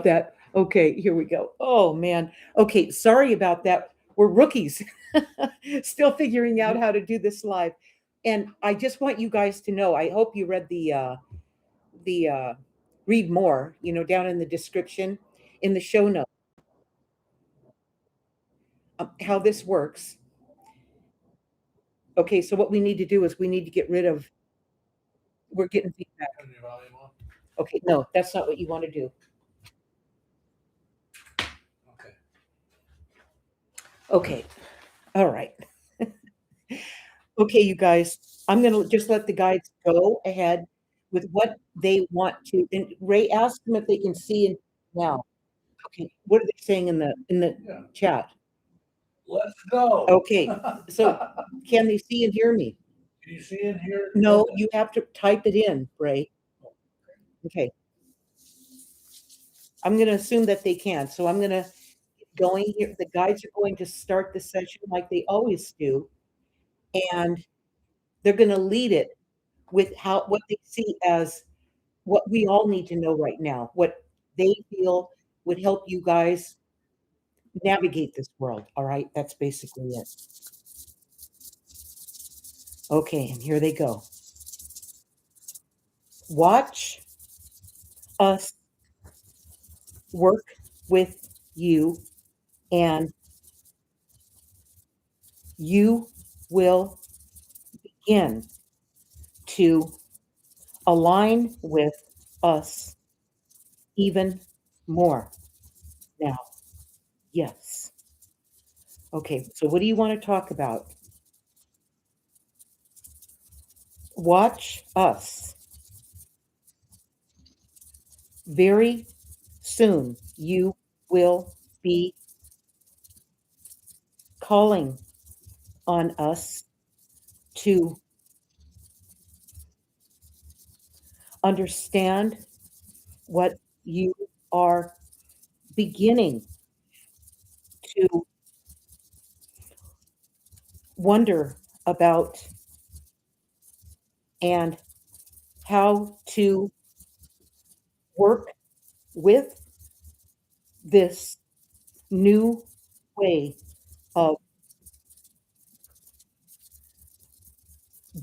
that. Okay, here we go. Oh man. Okay, sorry about that. We're rookies. Still figuring out how to do this live. And I just want you guys to know, I hope you read the read more, down in the description in the show notes, how this works. Okay, so what we need to do is we need to get rid of, we're getting feedback. Okay, no, that's not what you want to do. Okay. All right. Okay, you guys, I'm going to just let the guys go ahead with what they want to. And Ray, ask them if they can see and now. Okay, what are they saying in the chat? Let's go. Okay, so can they see and hear me? Can you see and hear? No, you have to type it in, Ray. Okay. I'm going to assume that they can. So I'm going to get going here. The guides are going to start the session like they always do. And they're going to lead it with what they see as what we all need to know right now, what they feel would help you guys navigate this world. All right, that's basically it. Okay, and here they go. Watch us work with you, and you will begin to align with us even more now. Yes. Okay, so what do you want to talk about? Watch us. Very soon you will be calling on us to understand what you are beginning to wonder about and how to work with this new way of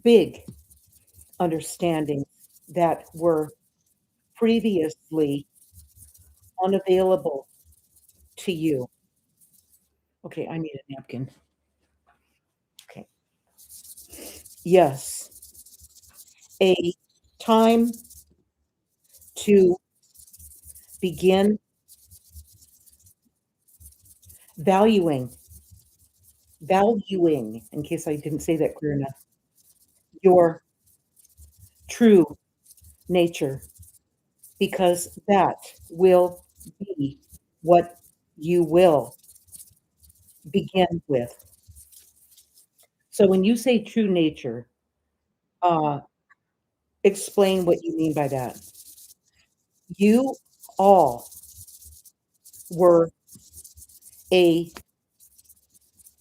big understandings that were previously unavailable to you. Okay, I need a napkin. Okay. Yes. A time to begin valuing, in case I didn't say that clear enough, your true nature, because that will be what you will begin with. So when you say true nature, explain what you mean by that. You all were a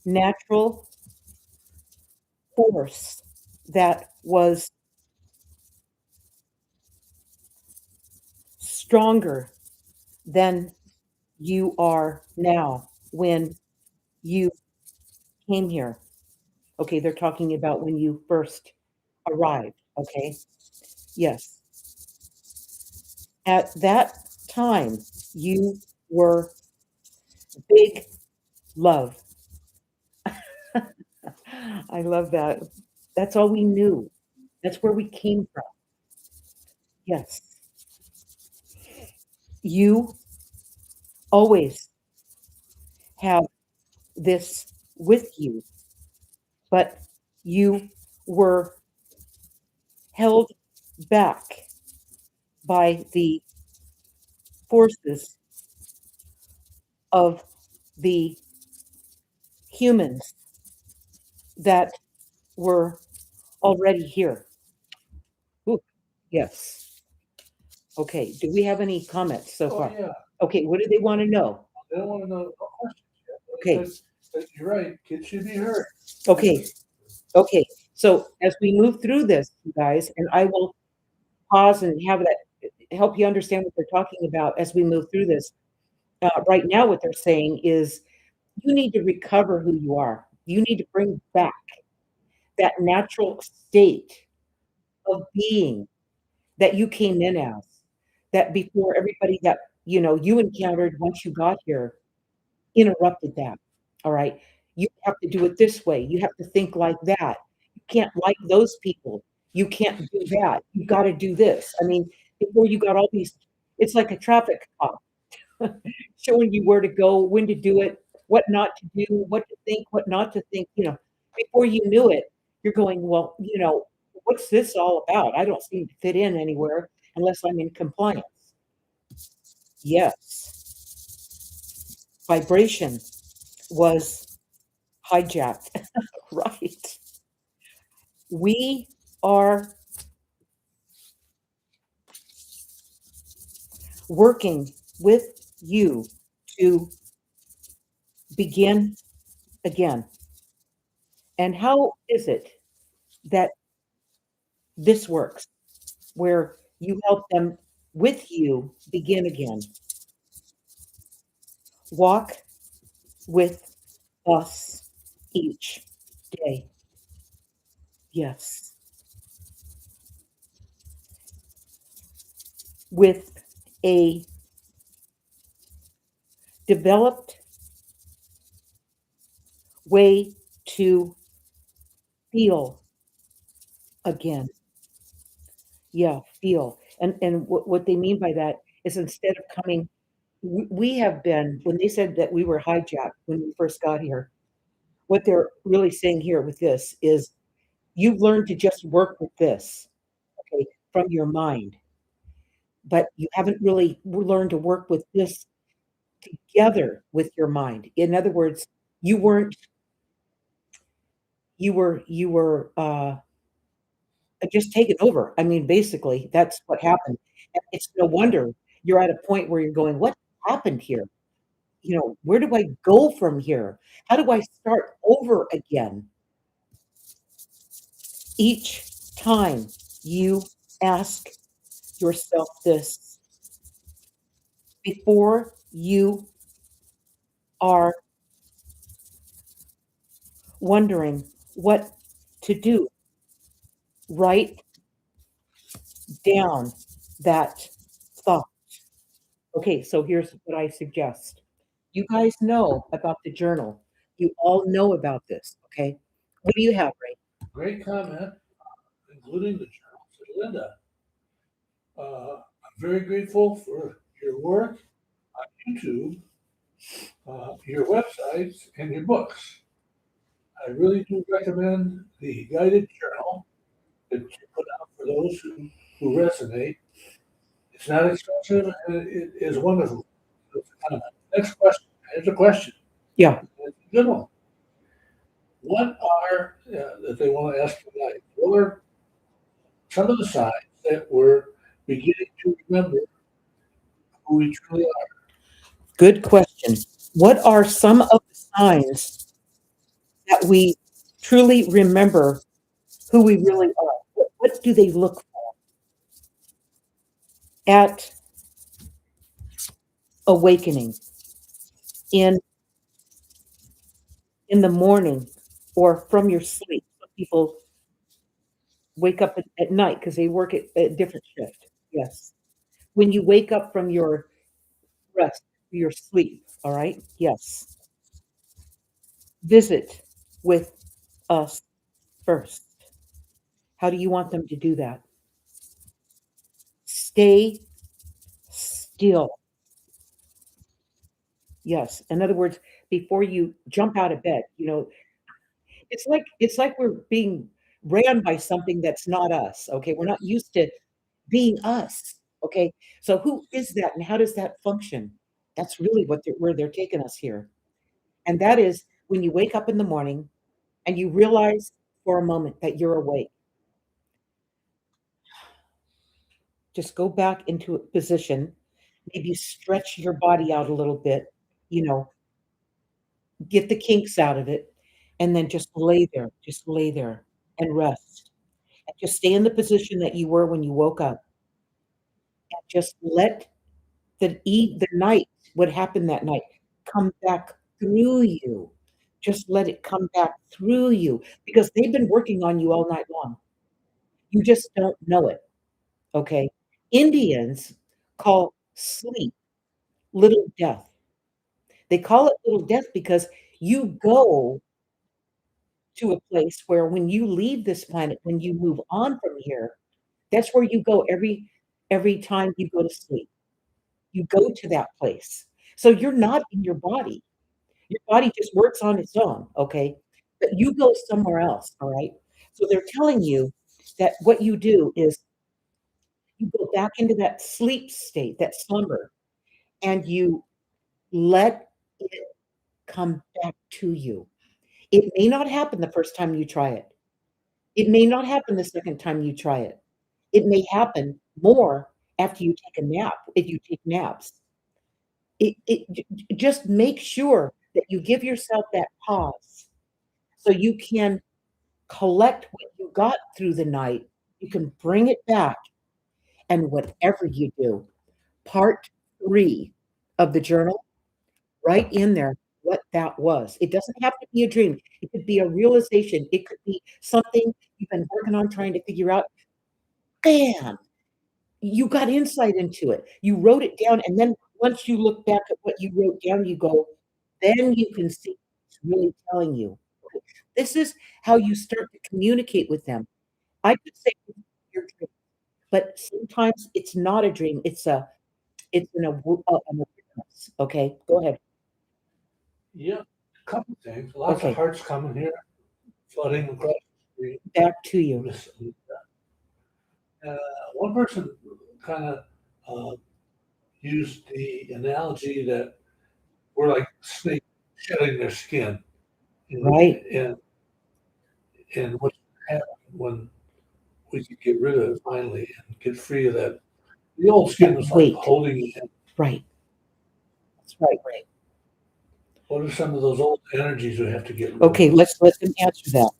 natural force that was stronger than you are now when you came here. Okay, they're talking about when you first arrived. Okay, yes. At that time, you were big love. I love that. That's all we knew. That's where we came from. Yes. You always have this with you, but you were held back by the forces of the humans that were already here. Ooh, yes. Okay. Do we have any comments so far? Yeah. Okay. What do they want to know? They don't want to know no questions Okay. yet. But you're right. Kids should be heard. Okay. Okay. So as we move through this, you guys, and I will pause and have that help you understand what they're talking about as we move through this. Right now, what they're saying is you need to recover who you are. You need to bring back that natural state of being that you came in as, that before everybody that, you encountered once you got here interrupted that, all right? You have to do it this way. You have to think like that. You can't like those people. You can't do that. You gotta do this. I mean, before you got all these it's like a traffic cop showing you where to go, when to do it, what not to do, what to think, what not to think, Before you knew it, you're going, "Well, what's this all about? I don't seem to fit in anywhere unless I'm in compliance." Yes, vibration was hijacked, right? We are working with you to begin again. And how is it that this works, where you help them with you begin again? Walk with us each day. Yes. With a developed way to feel again. Yeah, feel. And what they mean by that is instead of coming we have been when they said that we were hijacked when we first got here, what they're really saying here with this is you've learned to just work with this, okay, from your mind, but you haven't really learned to work with this together with your mind. In other words, you weren't you were just taken over. I mean, basically, that's what happened. And it's no wonder you're at a point where you're going, "What happened here? Where do I go from here? How do I start over again?" Each time you ask yourself this before you are wondering what to do, write down that thought. Okay, so here's what I suggest. You guys know about the journal. You all know about this, okay? What do you have, Ray? Great comment, including the journal. So Linda, I'm very grateful for your work on YouTube, your websites, and your books. I really do recommend the guided journal that you put out for those who resonate. It's not expensive and it is wonderful. Next question. Here's a question. Yeah. It's a good one. What are, that they want to ask tonight? What are some of the signs that we're beginning to remember who we truly are? Good question. What are some of the signs that we truly remember who we really are? What do they look at awakening in in the morning or from your sleep? Some people wake up at night because they work at different shift. Yes. When you wake up from your rest, your sleep, all right? Yes. Visit with us first. How do you want them to do that? Stay still. Yes. In other words, before you jump out of bed, it's like we're being ran by something that's not us. Okay. We're not used to being us. Okay. So who is that and how does that function? That's really where they're taking us here. And that is when you wake up in the morning and you realize for a moment that you're awake. Just go back into a position, maybe stretch your body out a little bit, you know, get the kinks out of it, and then just lay there and rest. And just stay in the position that you were when you woke up. just let the night, what happened that night, come back through you. Just let it come back through you because they've been working on you all night long. You just don't know it, okay? Indians call sleep little death. They call it little death because you go to a place where when you leave this planet, when you move on from here, that's where you go every time you go to sleep. You go to that place. So you're not in your body. Your body just works on its own, okay? But you go somewhere else, all right? So they're telling you that what you do is you go back into that sleep state, that slumber, and you let it come back to you. It may not happen the first time you try it. It may not happen the second time you try it. It may happen more after you take a nap, if you take naps. Just make sure that you give yourself that pause so you can collect what you got through the night. You can bring it back, and whatever you do, part 3 of the journal, write in there what that was. It doesn't have to be a dream. It could be a realization. It could be something you've been working on trying to figure out. Bam! You got insight into it. You wrote it down, and then once you look back at what you wrote down, you go, then you can see what it's really telling you. This is how you start to communicate with them. I could say your dream, but sometimes it's not a dream. It's an awareness. Okay, go ahead. Yeah, a couple things. Lots of Okay, hearts coming here, flooding across the street. back to you. Miss- Uh, one person kind of used the analogy that we're like snakes shedding their skin, Right. and what's happened when we could get rid of it finally and get free of that. The old skin was like Wait. holding you in. Right. That's right. Right. What are some of those old energies we have to get rid Okay, of? let's let them answer that.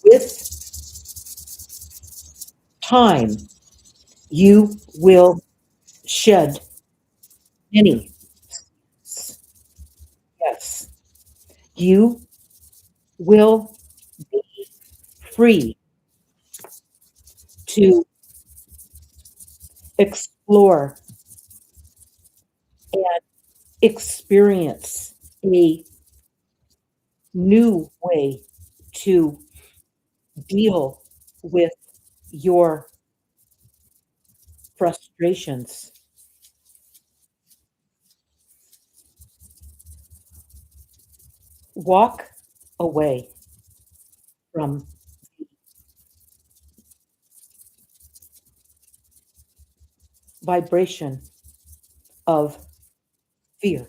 With time, you will shed many. Yes. You will be free to explore and experience a new way to deal with your frustrations. Walk away from vibration of fear.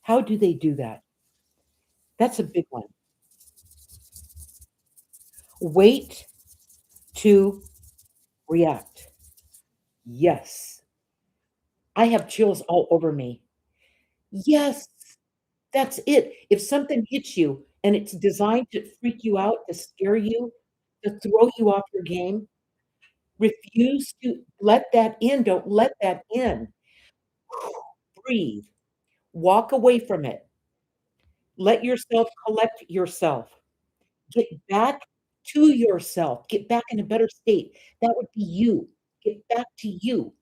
How do they do that? That's a big one. Wait to react. Yes. I have chills all over me. Yes, that's it. If something hits you and it's designed to freak you out, to scare you, to throw you off your game, refuse to let that in. Don't let that in. Breathe. Walk away from it. Let yourself collect yourself. Get back to yourself. Get back in a better state. That would be you. Get back to you.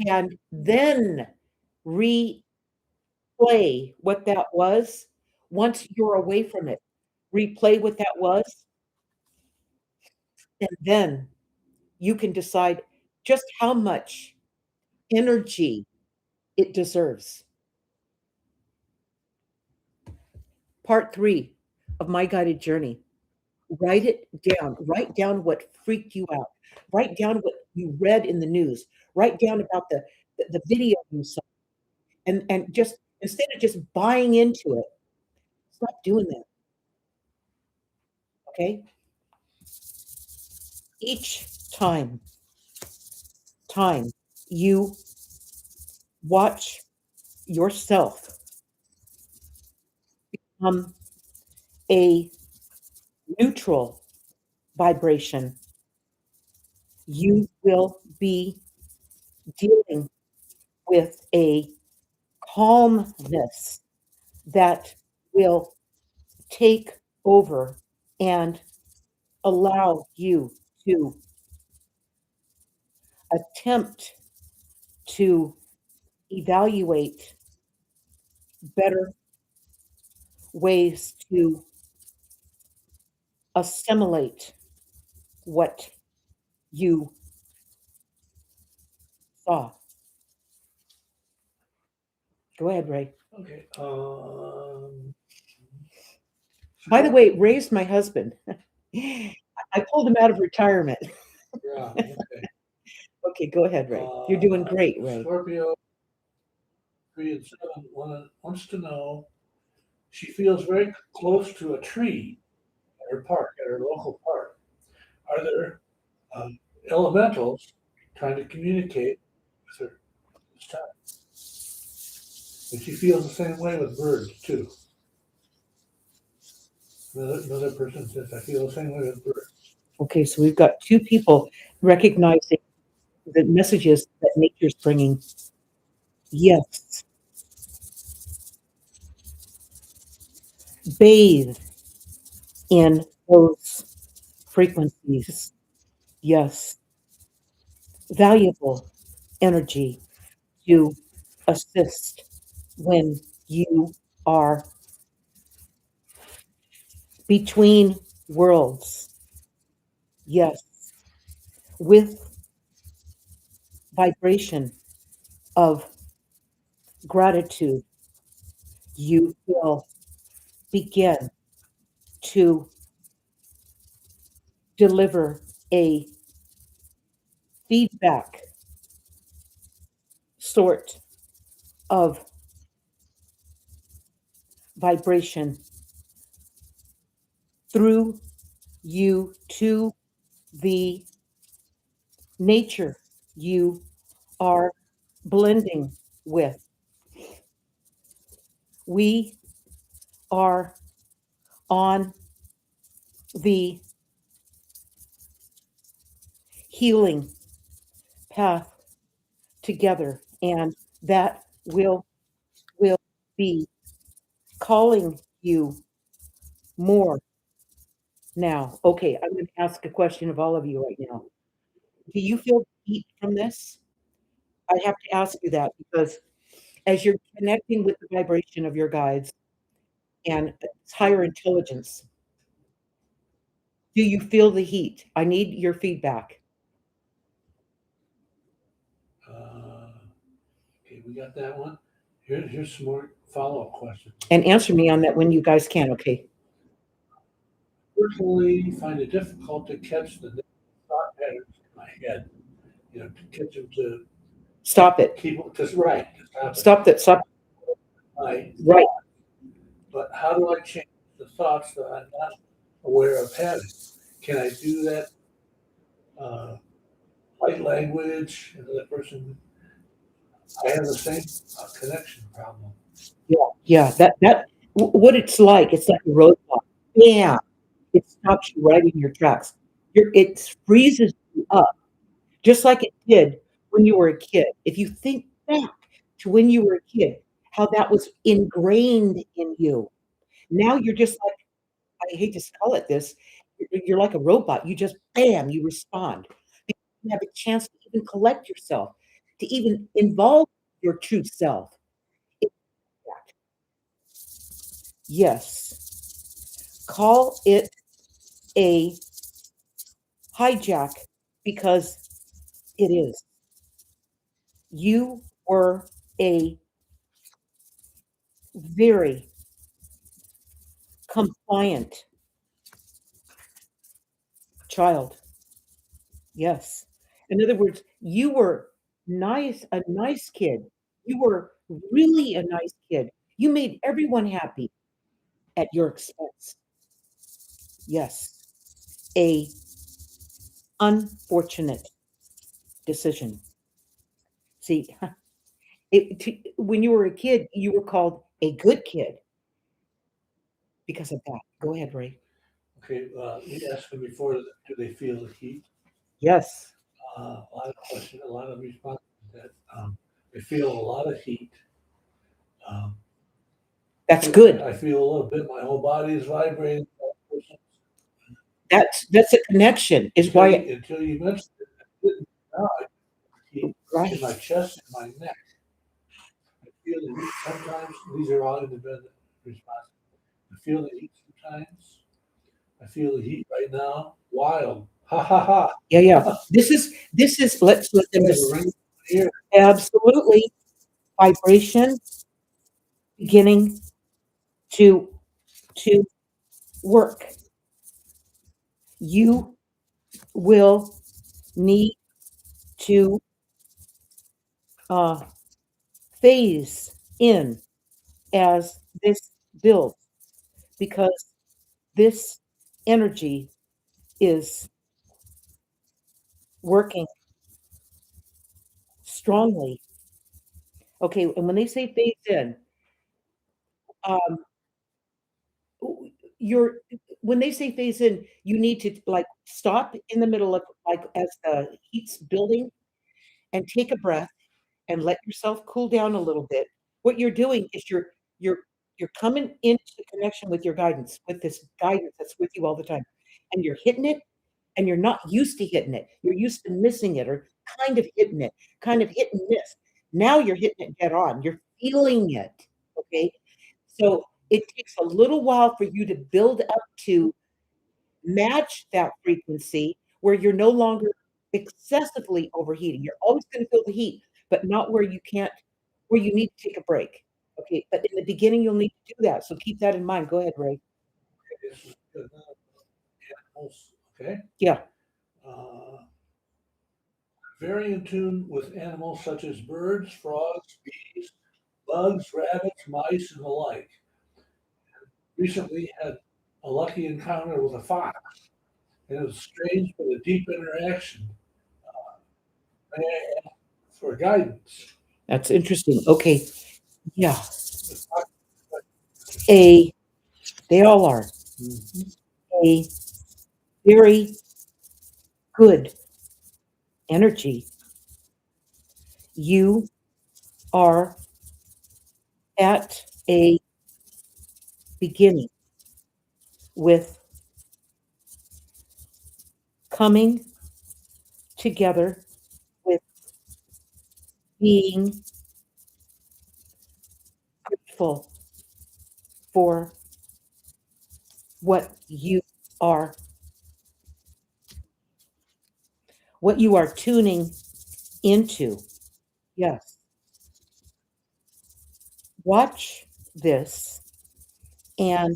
And then replay what that was once you're away from it. Replay what that was, and then you can decide just how much energy it deserves. Part 3 of my guided journey. Write it down. Write down what freaked you out. Write down what you read in the news. Write down about the video you saw, and just instead of just buying into it, stop doing that, okay? Each time you watch yourself become a neutral vibration, You will be dealing with a calmness that will take over and allow you to attempt to evaluate better ways to assimilate what you saw. Go ahead, Ray. Okay. By the way, Ray's my husband. I pulled him out of retirement. Yeah. Okay. Okay, go ahead, Ray. You're doing great, Ray. Scorpio 3 and 7 wants to know. She feels very close to a tree at her park, at her local park. Are there um, elementals trying to communicate with her this time? And she feels the same way with birds too. Another person says, I feel the same way with birds. Okay, so we've got two people recognizing the messages that nature's bringing. Yes, bathe in those frequencies. Yes, valuable energy to assist when you are between worlds. Yes, with vibration of gratitude, you will begin to deliver a feedback sort of vibration through you to the nature you are blending with. We are on the healing path together, and that will be calling you more now. Okay, I'm going to ask a question of all of you right now. Do you feel heat from this? I have to ask you that because as you're connecting with the vibration of your guides and it's higher intelligence, do you feel the heat? I need your feedback. Uh, okay, we got that one. Here's some more follow-up questions. And answer me on that when you guys can, okay? Personally, find it difficult to catch the thought patterns in my head. To catch them to Stop it. keep just right. Stop that. Stop. My Right. But how do I change the thoughts that I'm not aware of having? Can I do that? Light language, another person. I have the same connection problem. Yeah. What it's like a roadblock. Yeah. It stops you right in your tracks. It freezes you up, just like it did when you were a kid. If you think back to when you were a kid, how that was ingrained in you. Now you're just like, I hate to call it this, you're like a robot. You just bam, you respond. You have a chance to even collect yourself, to even involve your true self. in that. Yes. Call it a hijack because it is. You were a very compliant child. Yes. In other words, you were a nice kid. You were really a nice kid. You made everyone happy at your expense. Yes. A unfortunate decision. See, when you were a kid, you were called a good kid because of that. Go ahead, Ray. Okay, you asked me before, do they feel the heat? Yes. A lot of questions, a lot of responses that I feel a lot of heat. Um, That's good. I feel a little bit. My whole body is vibrating. That's a connection. Is why Until you mentioned it, I didn't know I heat in my right. chest and my neck. I feel the heat sometimes. These are all independent responses. I feel the heat sometimes. I feel the heat right now. Wild. Ha ha ha. Yeah, yeah. This is let's let I them have a just ring here. absolutely vibration beginning to to work. You will need to uh, phase in as this builds because this energy is working strongly. Okay, and when they say phase in, um, you're when they say phase in, you need to like stop in the middle of like as the heat's building and take a breath and let yourself cool down a little bit. What you're doing is you're you're coming into connection with your guidance, with this guidance that's with you all the time. And you're hitting it and you're not used to hitting it. You're used to missing it or kind of hitting it, kind of hit and miss. Now you're hitting it dead on. You're feeling it. Okay. So it takes a little while for you to build up to match that frequency where you're no longer excessively overheating. You're always going to feel the heat, but not where you can't, where you need to take a break. Okay. But in the beginning, you'll need to do that. So keep that in mind. Go ahead, Ray. This is good. Animals. Okay. Yeah. Uh, very in tune with animals such as birds, frogs, bees, bugs, rabbits, mice, and the like. Recently had a lucky encounter with a fox, and it was strange but a deep interaction. May I ask for guidance? That's interesting. Okay. Yeah. The fox, A, they all are Mhm. a very good energy. You are at a beginning with coming together with being grateful for what are what you are tuning into. Yes. Watch this and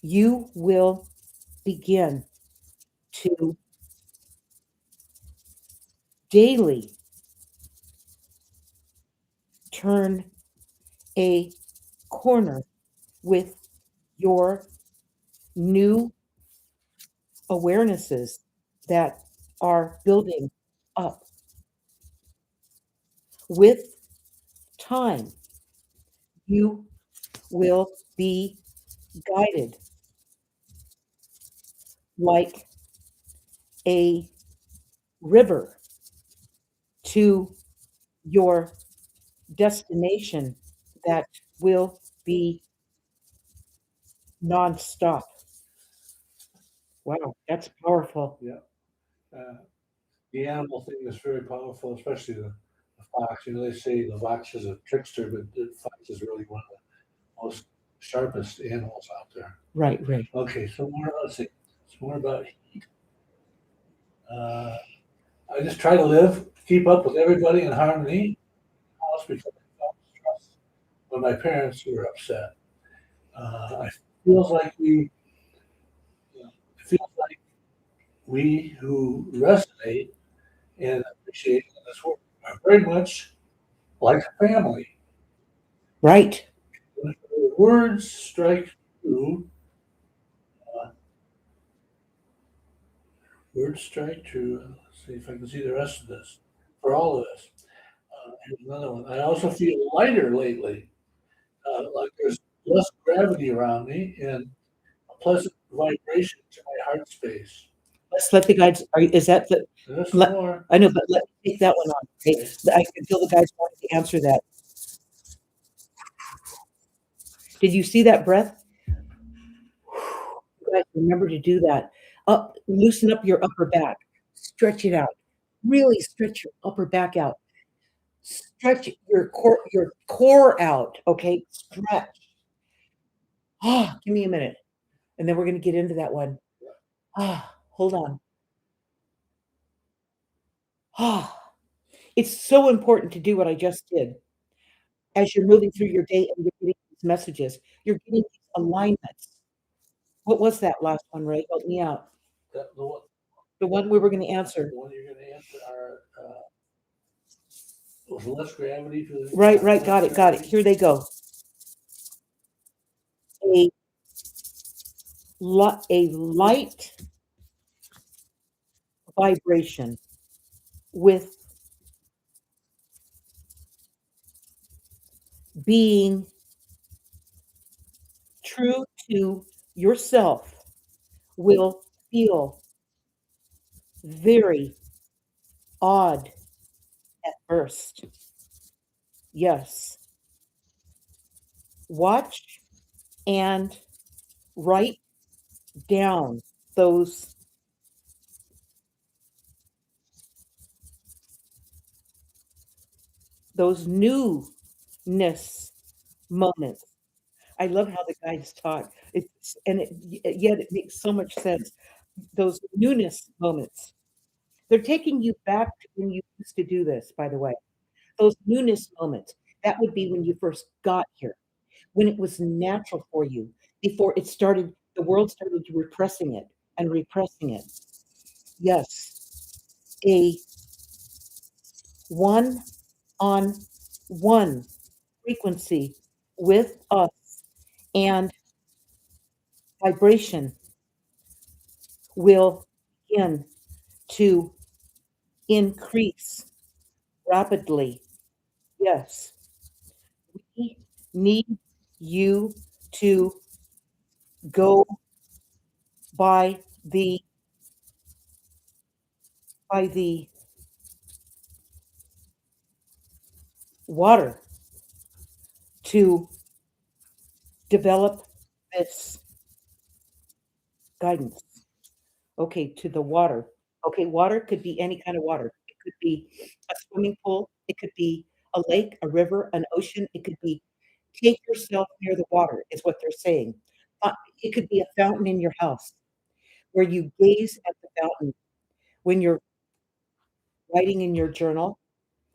you will begin to daily turn a corner with your new awarenesses that are building up. With time, you will be guided like a river to your destination that will be nonstop. Wow, that's powerful. Yeah. Uh, the animal thing is very powerful, especially the fox. You know, they say the fox is a trickster, but the fox is really one of the most sharpest animals out there. Right, right. Okay, so more, let's see, some more about heat. Uh, I just try to live, keep up with everybody in harmony. House because I felt stressed when my parents were upset. I feels like we, it feels like we who resonate and appreciate this work are very much like a family. Right. When the words strike true, uh, words strike true. Let's see if I can see the rest of this. For all of us, here's another one. I also feel lighter lately, like there's less gravity around me and a pleasant vibration to my heart space. Let's let the guides is that the There's let more. I know, but let me take that one on. Okay, I can feel the guides wanting to answer that. Did you see that breath? You guys remember to do that. Up, loosen up your upper back. Stretch it out. Really stretch your upper back out. Stretch your core out, okay? Stretch. Ah, give me a minute, and then we're gonna get into that one. Ah, hold on. Ah, it's so important to do what I just did as you're moving through your day and you're getting these messages. You're getting these alignments. What was that last one, Ray? Help me out. That, The one we were gonna answer. the one you're gonna answer are, was less gravity to the. Right, right, got it, got it. Here they go. A a light vibration with being true to yourself will feel very odd at first. Yes. Watch and write down those those newness moments. I love how the guys talk. It's and yet it makes so much sense. Those newness moments. They're taking you back to when you used to do this, by the way. Those newness moments. That would be when you first got here, when it was natural for you, before it started, the world started repressing it and repressing it. Yes, a one on one frequency with us and vibration will begin to increase rapidly. Yes, we need you to go by the by the water to develop this guidance. Okay, to the water. Okay, water could be any kind of water. It could be a swimming pool, it could be a lake, a river, an ocean, it could be take yourself near the water is what they're saying. It could be a fountain in your house where you gaze at the fountain when you're writing in your journal.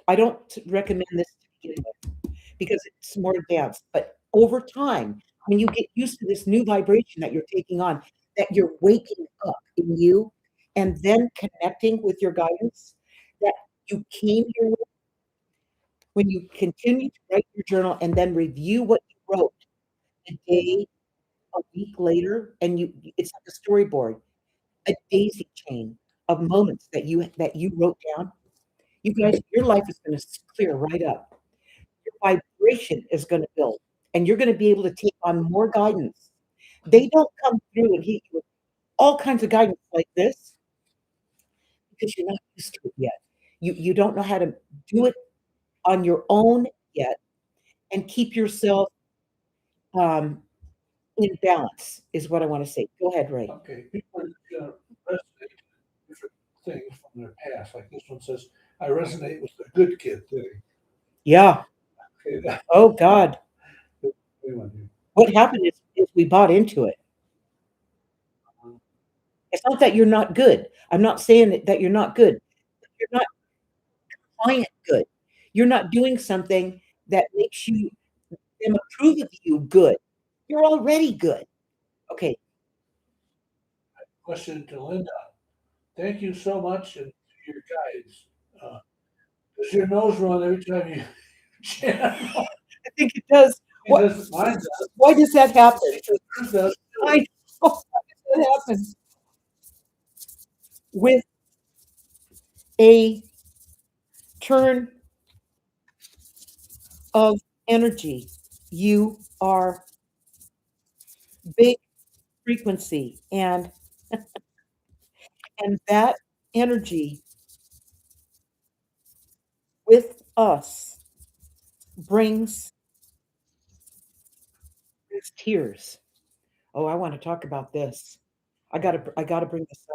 I don't recommend this to begin with because it's more advanced, but over time, when you get used to this new vibration that you're taking on, that you're waking up in you and then connecting with your guidance that you came here with, when you continue to write your journal and then review what you wrote a day, a week later, and it's like a storyboard, a daisy chain of moments that you wrote down. You guys, your life is gonna clear right up. Your vibration is gonna build, and you're gonna be able to take on more guidance. They don't come through and hit you with all kinds of guidance like this because you're not used to it yet. You don't know how to do it on your own yet and keep yourself, um, in balance is what I wanna say. Go ahead, Ray. Okay, people are gonna resonate with different things from their past, like this one says, I resonate with the good kid thing. Yeah. Okay, that, Oh god. anyone, What happened is we bought into it. It's not that you're not good. I'm not saying that you're not good. You're not client good. You're not doing something that makes you them approve of you good. You're already good. Okay. question to Linda. Thank you so much and to your guides. Does your nose run every time you channel? I think it does. He does, mine does. Why does that happen? Yours does too. I know. Why does that happen? With a turn of energy, you are big frequency and And that energy with us brings tears. Oh, I want to talk about this. I gotta bring this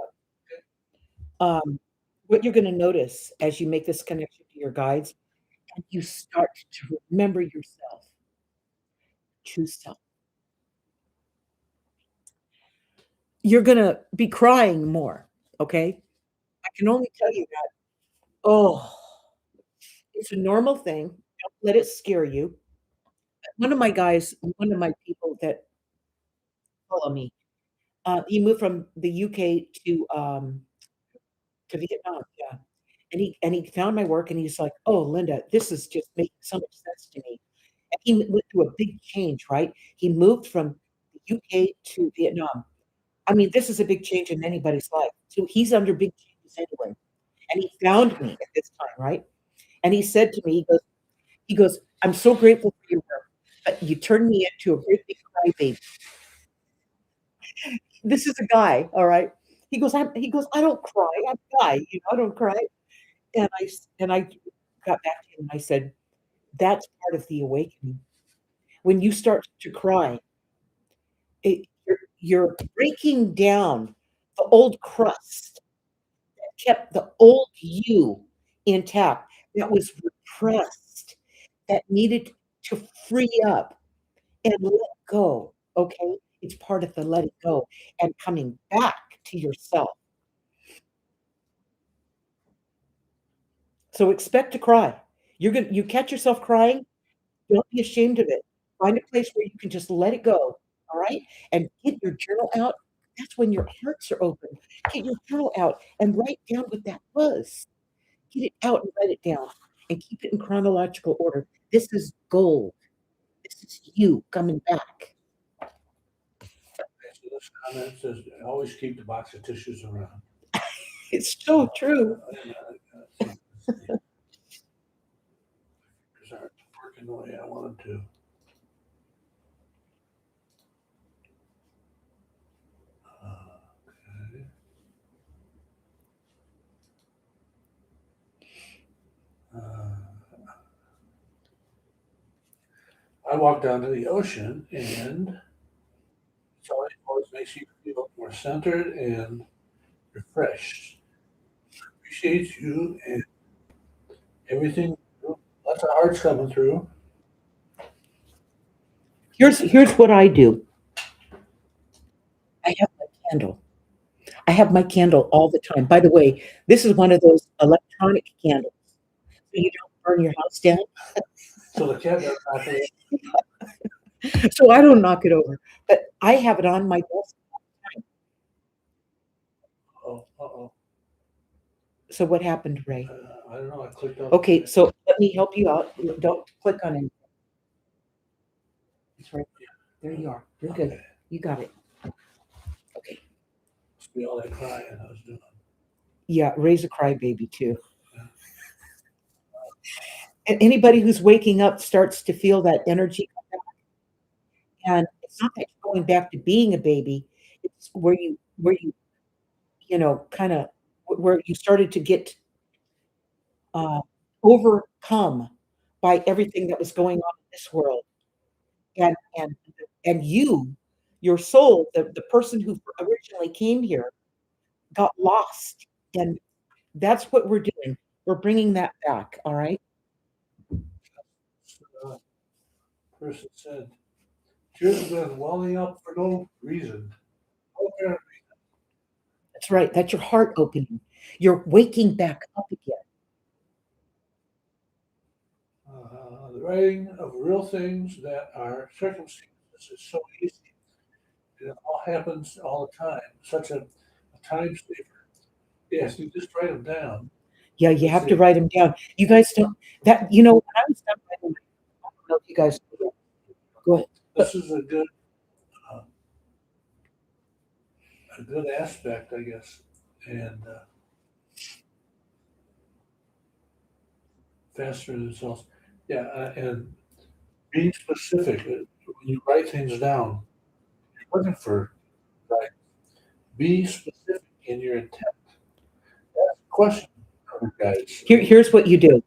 up. What you're gonna notice as you make this connection to your guides, and you start to remember yourself, true self, you're gonna be crying more, okay? I can only tell you that. Oh, it's a normal thing. Don't let it scare you. One of my people that follow me, he moved from the UK to Vietnam, yeah, and he found my work, and he's like, "Oh, Linda, this is just making so much sense to me." And he went through a big change, right? He moved from the UK to Vietnam. I mean, this is a big change in anybody's life. So he's under big changes anyway. And he found me at this time, right? And he said to me, he goes, "I'm so grateful for your work, but you turned me into a great big crybaby." This is a guy, all right? He goes, "I don't cry. I'm a guy, I don't cry." And I got back to him and I said, "That's part of the awakening. When you start to cry, you're breaking down the old crust that kept the old you intact, that was repressed, that needed to free up and let go, okay? It's part of the letting go and coming back to yourself. So expect to cry. You catch yourself crying, don't be ashamed of it. Find a place where you can just let it go, all right? And get your journal out. That's when your hearts are open. Get your journal out and write down what that was. Get it out and write it down and keep it in chronological order. This is gold. This is you coming back. So this comment says, always keep the box of tissues around. It's so true. Because aren't working the way I want them to. Okay. Uh, I walk down to the ocean, and so it always makes you feel more centered and refreshed. Appreciate you and everything. Lots of hearts coming through. Here's what I do. I have my candle. I have my candle all the time. By the way, this is one of those electronic candles, so you don't burn your house down. So the cat doesn't have to. So I don't knock it over. But I have it on my desk. Oh, uh-oh. So what happened, Ray? I don't know. I clicked on. Okay, so let me help you out. Don't click on anything. It's right there. There you are. You're good. Okay. You got it. Okay. See all that crying I was doing. Yeah, Ray's a crybaby too. And anybody who's waking up starts to feel that energy come back. And it's not that you're going back to being a baby. It's where you kind of where you started to get uh, overcome by everything that was going on in this world. And you, your soul, the person who originally came here, got lost. And that's what we're doing. We're bringing that back. All right. Uh, person said, tears have been welling up for no reason. Okay. That's right. That's your heart opening. You're waking back up again. The writing of real things that are circumstances is so easy. It all happens all the time. Such a time saver. Yes, you just write them down. Yeah, you Let's have to see. write them down. You guys don't that when I was done writing, I don't know if you guys do that. Go ahead. This is uh, a good aspect, I guess, and faster themselves. Yeah, and being specific when you write things down. You're looking for right. Be specific in your intent. question, guys. Here's what you do.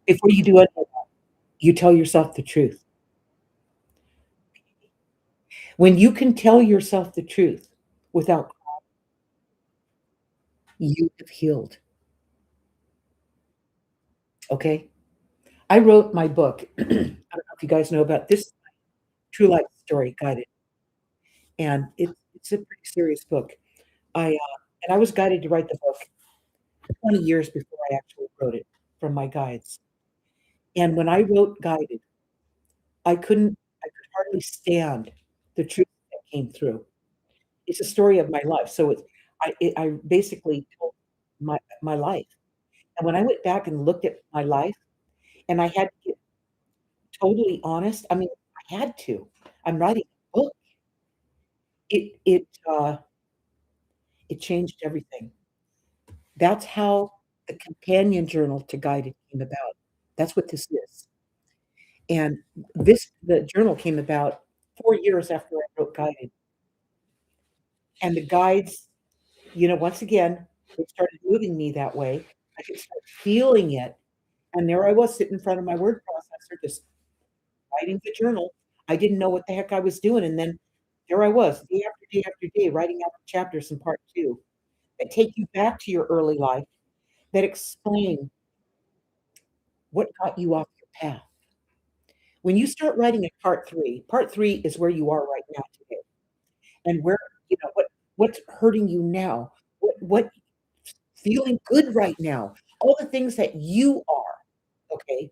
Before you do it, you tell yourself the truth. When you can tell yourself the truth without you have healed. Okay? I wrote my book. I don't know if you guys know about this true life story guided, and it's a pretty serious book. And I was guided to write the book 20 years before I actually wrote it from my guides. And when I wrote Guided, I could hardly stand the truth that came through. It's a story of my life. So I basically told my life. And when I went back and looked at my life and I had to get totally honest, I mean, I had to. I'm writing a book. It it changed everything. That's how the companion journal to Guided came about. That's what this is. And the journal came about 4 years after I wrote Guided. And the guides, once again, they started moving me that way. I could start feeling it. And there I was sitting in front of my word processor, just writing the journal. I didn't know what the heck I was doing. And then there I was, day after day after day, writing out the chapters in part two that take you back to your early life, that explain what got you off your path. When you start writing at part three is where you are right now today. And where, what's hurting you now? What feeling good right now? All the things that you are, okay?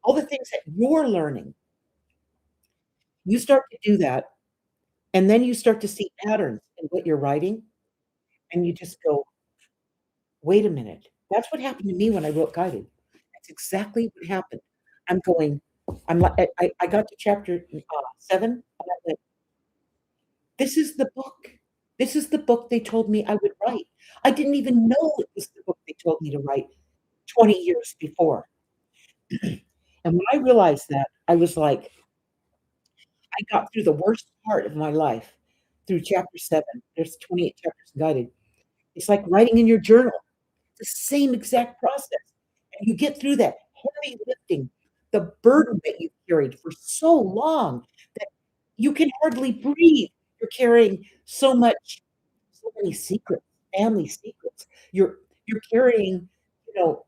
All the things that you're learning. You start to do that, and then you start to see patterns in what you're writing, and you just go, "Wait a minute." That's what happened to me when I wrote Guided. That's exactly what happened. I'm going I'm like I got to chapter, 7, and I went, "This is the book. This is the book they told me I would write." I didn't even know it was the book they told me to write 20 years before. And when I realized that, I was like, I got through the worst part of my life through chapter 7. There's 28 chapters guided. It's like writing in your journal, the same exact process. And you get through that heavy lifting, the burden that you've carried for so long that you can hardly breathe. You're carrying so many secrets, family secrets. You're carrying, you know,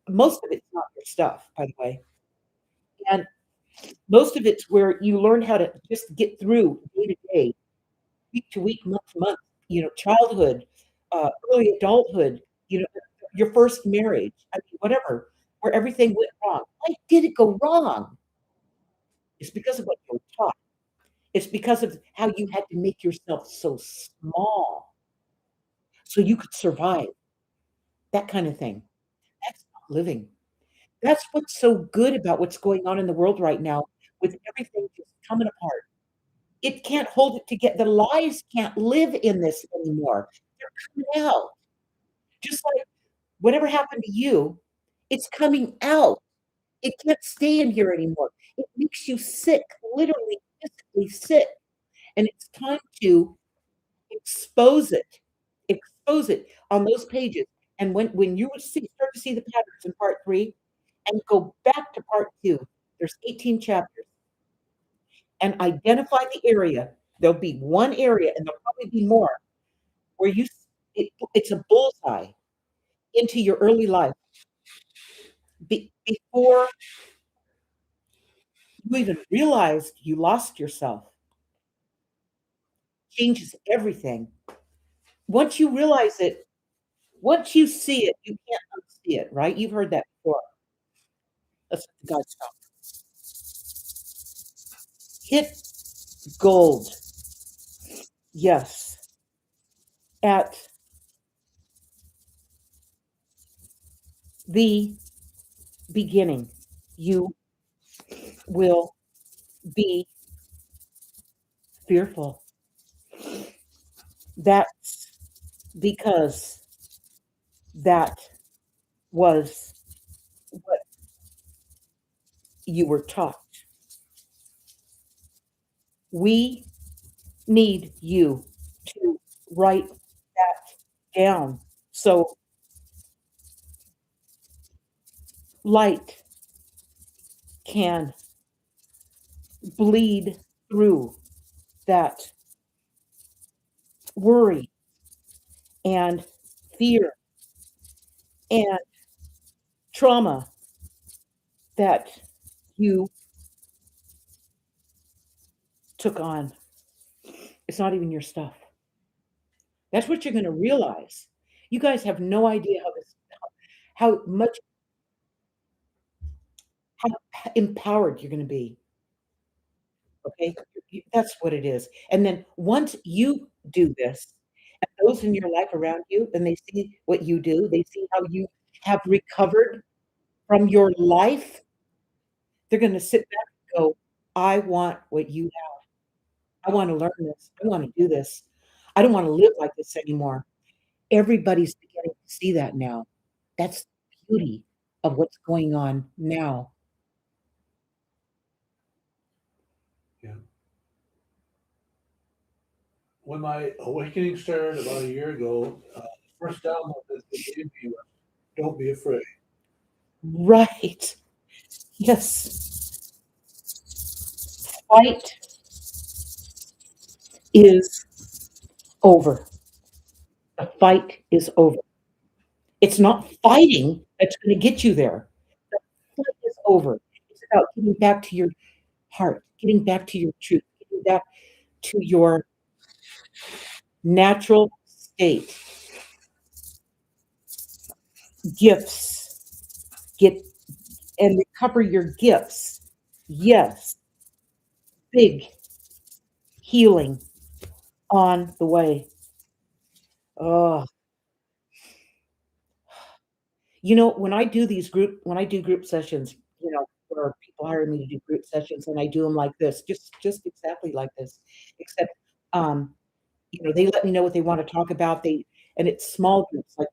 most of it's not your stuff, by the way. And most of it's where you learn how to just get through day to day, week to week, month to month, childhood, early adulthood, your first marriage, I mean, whatever, where everything went wrong. Why did it go wrong? It's because of what you were taught. It's because of how you had to make yourself so small so you could survive, that kind of thing. That's not living. That's what's so good about what's going on in the world right now with everything just coming apart. It can't hold it together. The lies can't live in this anymore. They're coming out. Just like whatever happened to you, it's coming out. It can't stay in here anymore. It makes you sick, literally physically sick. And it's time to expose it. Expose it on those pages. And when you start to see the patterns in part three and go back to part two, there's 18 chapters, and identify the area. There'll be one area, and there'll probably be more, where it's a bullseye into your early life before you even realized you lost yourself. Changes everything. Once you realize it, once you see it, you can't unsee it, right? You've heard that before. That's what the guys talk. Hit gold. Yes. At the beginning, you will be fearful. That's because that was what you were taught. We need you to write that down So light can bleed through that worry and fear and trauma that you took on. It's not even your stuff. That's what you're gonna realize. You guys have no idea how much how empowered you're gonna be, okay? That's what it is, and then once you do this, and those in your life around you, and they see what you do, they see how you have recovered from your life, they're gonna sit back and go, "I want what you have. I wanna learn this. I wanna do this. I don't wanna live like this anymore." Everybody's beginning to see that now. That's the beauty of what's going on now. Yeah. When my awakening started about a year ago, the first download that they gave me was "Don't be afraid." Right. Yes. Fight is over. The fight is over. It's not fighting that's gonna get you there. The fight is over. It's about getting back to your heart, getting back to your truth, getting back to your natural state. Gifts. Get and recover your gifts. Yes, big healing on the way. Oh, when I do group sessions, where people hire me to do group sessions, and I do them like this, just exactly like this, except, um, they let me know what they wanna talk about, and it's small groups, like,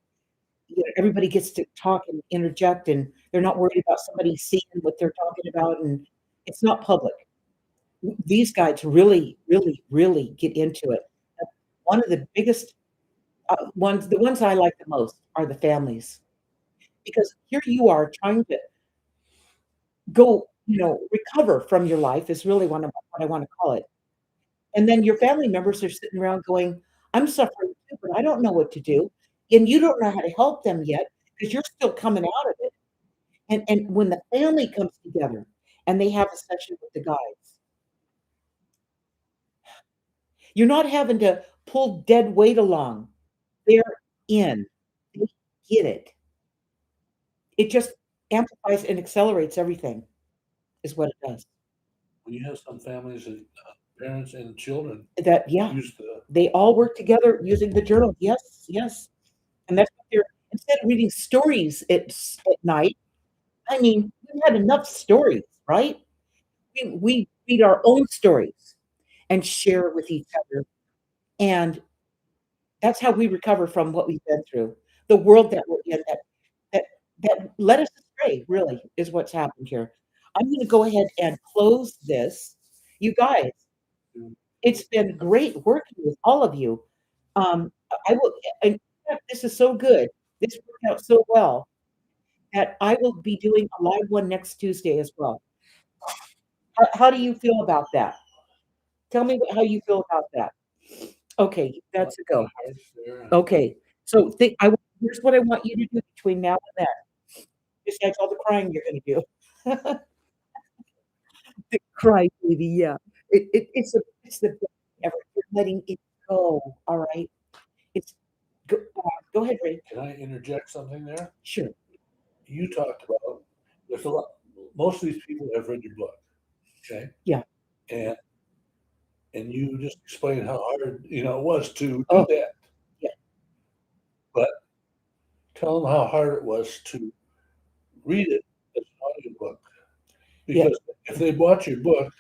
everybody gets to talk and interject, and they're not worried about somebody seeing what they're talking about, and it's not public. These guys really, really, really get into it. One of the biggest, the ones I like the most are the families, because here you are trying to recover from your life is really what I wanna call it, and then your family members are sitting around going, "I'm suffering too, but I don't know what to do," and you don't know how to help them yet because 'cause you're still coming out of it, and when the family comes together and they have a session with the guides, you're not having to pull dead weight along. They're in. They get it. It just amplifies and accelerates everything is what it does. When you have some families that parents and children That yeah, use the they all work together using the journal. Yes, yes, and that's what they're instead of reading stories at night, I mean, we've had enough stories, right? We read our own stories and share with each other, and that's how we recover from what we've been through. The world that we're in that that led us astray, really, is what's happened here. I'm gonna go ahead and close this. You guys, it's been great working with all of you. I will in fact, this is so good. This worked out so well that I will be doing a live one next Tuesday as well. How do you feel about that? Tell me how you feel about that. Okay, that's a go. hearts there and Okay, so here's what I want you to do between now and then, besides all the crying you're gonna do. The cry baby, yeah. It's the best ever. You're letting it go, all right? It's go ahead, Ray. can I interject something there? Sure. You talked about there's a lot most of these people have read your book, okay? Yeah. And you just explained how hard, it was to do Oh, that. yeah, But tell them how hard it was to read it as an audiobook. yeah. Because if they bought your book,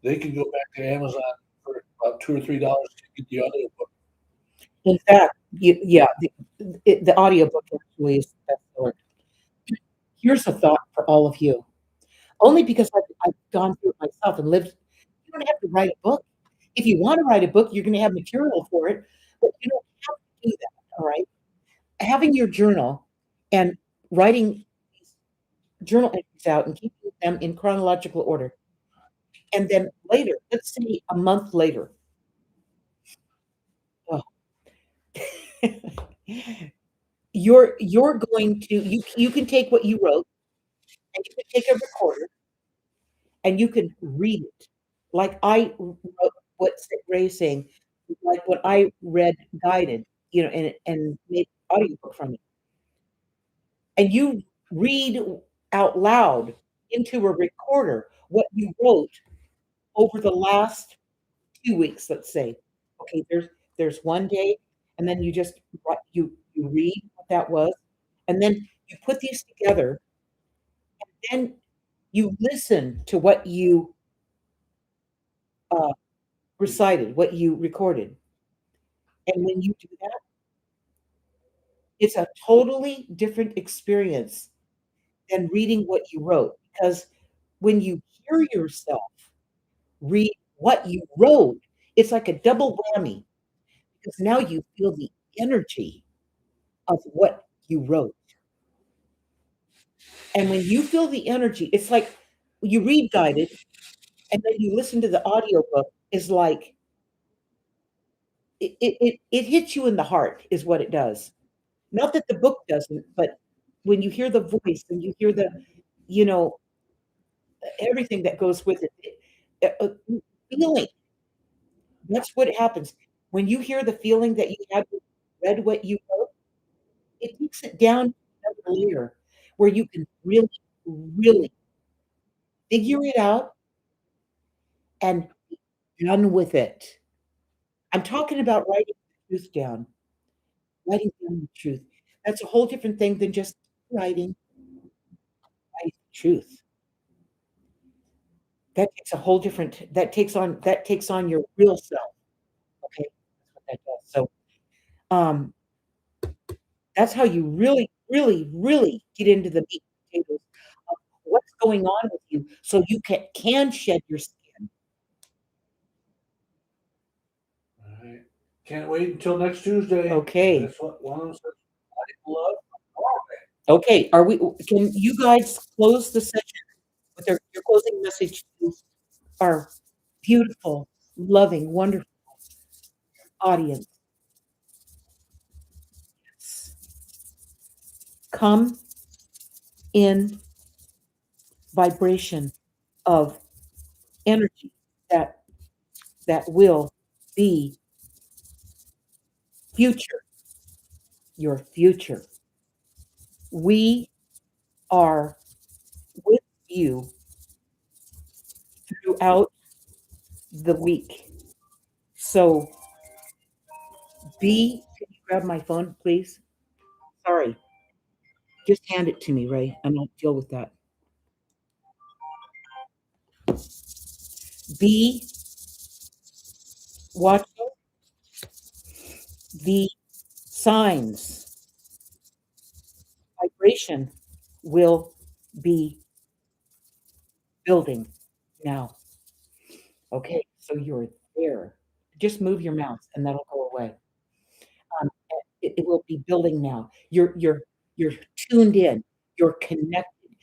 they can go back to Amazon for about $2 or $3 to get the audiobook. In fact, yeah, the audiobook actually is the best seller. Here's a thought for all of you, only because I've gone through it myself and lived you don't have to write a book. If you wanna write a book, you're gonna have material for it, but you don't have to do that, all right? having your journal and writing journal entries out and keeping them in chronological order. And then later, let's say a month later, oh, you're going to you can take what you wrote and you can take a recorder and you can read it. Like I wrote what Ray is saying, like what I read guided, and made an audiobook from it. And you read out loud into a recorder what you wrote over the last 2 weeks, let's say. Okay, there's one day, and then you just you read what that was, and then you put these together, then you listen to what you uh, recited, what you recorded. And when you do that, it's a totally different experience than reading what you wrote. Because when you hear yourself read what you wrote, it's like a double whammy because now you feel the energy of what you wrote. And when you feel the energy, it's like you read guided and then you listen to the audiobook is like it hits you in the heart is what it does. Not that the book doesn't, but when you hear the voice and you hear the, you know, everything that goes with it, feeling, that's what happens. When you hear the feeling that you had when you read what you wrote, it takes it down another layer where you can really, really figure it out and be done with it. I'm talking about writing the truth down, writing down the truth. That's a whole different thing than just writing the truth. That takes a whole different that takes on your real self, okay? That's what that does. So, um, that's how you really, really, really get into the meat and potatoes of what's going on with you so you can shed your skin. All right. Can't wait until next Tuesday. Okay. That's what one of them says. I love Okay, can you guys close the session with your closing message to our beautiful, loving, wonderful audience? Come in vibration of energy that will be future, your future. We are with you throughout the week. So can you grab my phone, please? Sorry. Just hand it to me, Ray, and I'll deal with that. Be watching the signs. Vibration will be building now. Okay, so you're there. Just move your mouse and that'll go away. Um, it will be building now. You're tuned in. You're connected.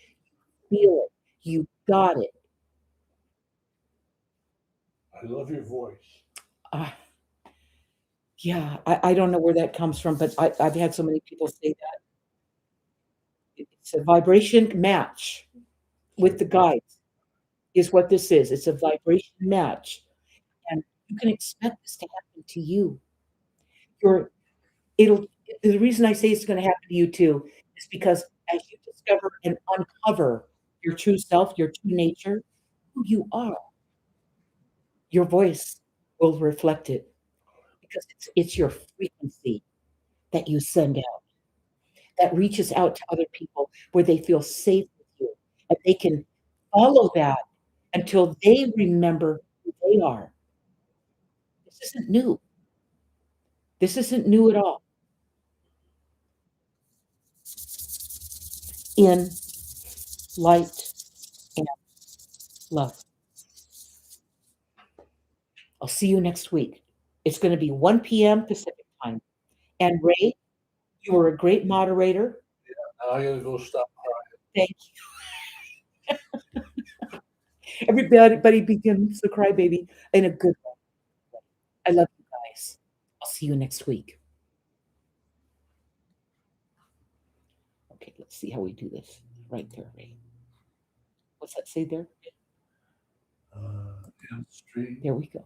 Feel it. You got it. I love your voice. Uh, yeah, I don't know where that comes from, but I've had so many people say that. It's a vibration match with the guides, is what this is. It's a vibration match. And you can expect this to happen to you. You're it'll the reason I say it's gonna happen to you too is because as you discover and uncover your true self, your true nature, who you are, your voice will reflect it because it's your frequency that you send out that reaches out to other people where they feel safe with you and they can follow that until they remember who they are. This isn't new. This isn't new at all. In light and love. I'll see you next week. It's going to be 1 p.m. Pacific time. And Ray, You were a great moderator. Now I gotta go stop crying. Thank you. Everybody begins the crybaby in a good way. I love you guys. I'll see you next week. Okay, let's see how we do this. Right there, Ray. What's that say there? In the street. There we go.